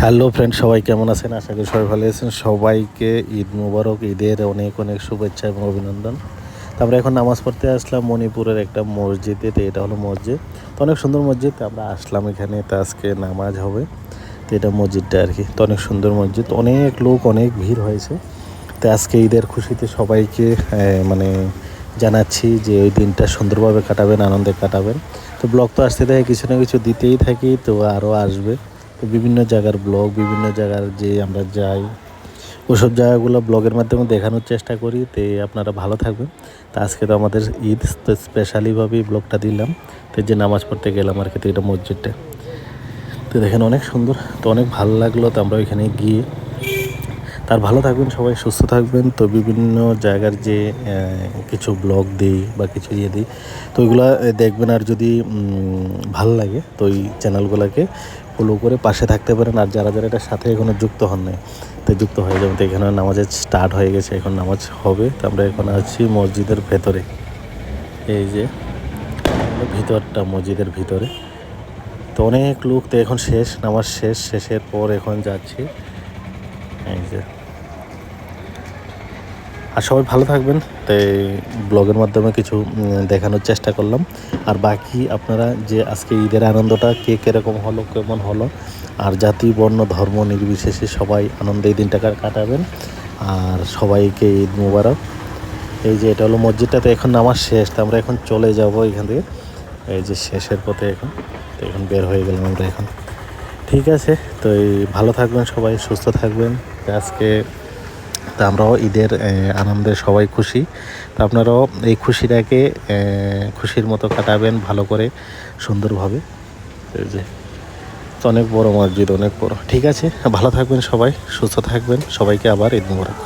Hello friend, সবাই কেমন আছেন? আশা করি সবাই ভালো আছেন। সবাইকে ঈদ মুবারক, ঈদের অনেক অনেক শুভেচ্ছা এবং অভিনন্দন। তো আমরা এখন নামাজ পড়তে আসলাম মণিপুরের একটা মসজিদে। তো এটা হলো মসজিদ, তো অনেক সুন্দর মসজিদ। আমরা আসলাম এখানে, তো আজকে নামাজ হবে। তো এটা মসজিদটা আর কি, তো অনেক সুন্দর মসজিদ, অনেক লোক, অনেক ভিড় হয়েছে। তো আজকে ঈদের খুশিতে সবাইকে মানে জানাচ্ছি যে ওই দিনটা সুন্দরভাবে কাটাবেন, আনন্দে কাটাবেন। তো ব্লগ তো আসতে থাকে, কিছু না কিছু দিতেই থাকি, তো আরও আসবে। তো বিভিন্ন জায়গার ব্লগ, বিভিন্ন জায়গার যে আমরা যাই, ওসব জায়গাগুলো ব্লগের মাধ্যমে দেখানোর চেষ্টা করি। তো আপনারা ভালো থাকবেন। তো আজকে তো আমাদের ঈদ, তো স্পেশালিভাবেই ব্লগটা দিলাম। তো যে নামাজ পড়তে গেলাম আর কি, তো এটা মসজিদটা তো দেখেন অনেক সুন্দর, তো অনেক ভালো লাগলো। তো আমরা ওইখানে গিয়ে, তার ভালো থাকবেন, সবাই সুস্থ থাকবেন। তো বিভিন্ন জায়গার যে কিছু ব্লগ দিই বা কিছু দিই, তো ওইগুলো দেখবেন। আর যদি ভালো লাগে তো ওই চ্যানেলগুলোকে ফলো করে পাশে থাকতে পারেন। আর যারা যারা এটার সাথে এখনও যুক্ত হন নাই, তো যুক্ত হয়ে যাবেন। তো এখানে নামাজের স্টার্ট হয়ে গেছে, এখন নামাজ হবে। তো আমরা এখন আছি মসজিদের ভেতরে, এই যে ভিতরটা, মসজিদের ভিতরে। তো অনেক লোক, তো এখন শেষ, নামাজ শেষের পর এখন যাচ্ছি, এই যে। আর সবাই ভালো থাকবেন। তাই ব্লগের মাধ্যমে কিছু দেখানোর চেষ্টা করলাম। আর বাকি আপনারা যে আজকে ঈদের আনন্দটা কে কীরকম হলো, কেমন হলো, আর জাতি বর্ণ ধর্ম নির্বিশেষে সবাই আনন্দে এই দিনটা কাটাবেন। আর সবাইকে ঈদ মুবারক। এই যে এটা হলো মসজিদটাতে, এখন নামাজ শেষ, তো আমরা এখন চলে যাব এখান থেকে। এই যে শেষের পথে এখন, তো এখন বের হয়ে গেলাম আমরা এখন। ঠিক আছে, তো ভালো থাকবেন, সবাই সুস্থ থাকবেন। আজকে তা আমরাও ঈদের আনন্দে সবাই খুশি। তো আপনারাও এই খুশিটাকে খুশির মতো কাটাবেন, ভালো করে, সুন্দরভাবে। এই যে তো অনেক বড় মসজিদ, অনেক বড়। ঠিক আছে, ভালো থাকবেন সবাই, সুস্থ থাকবেন। সবাইকে আবার ঈদ মোবারক।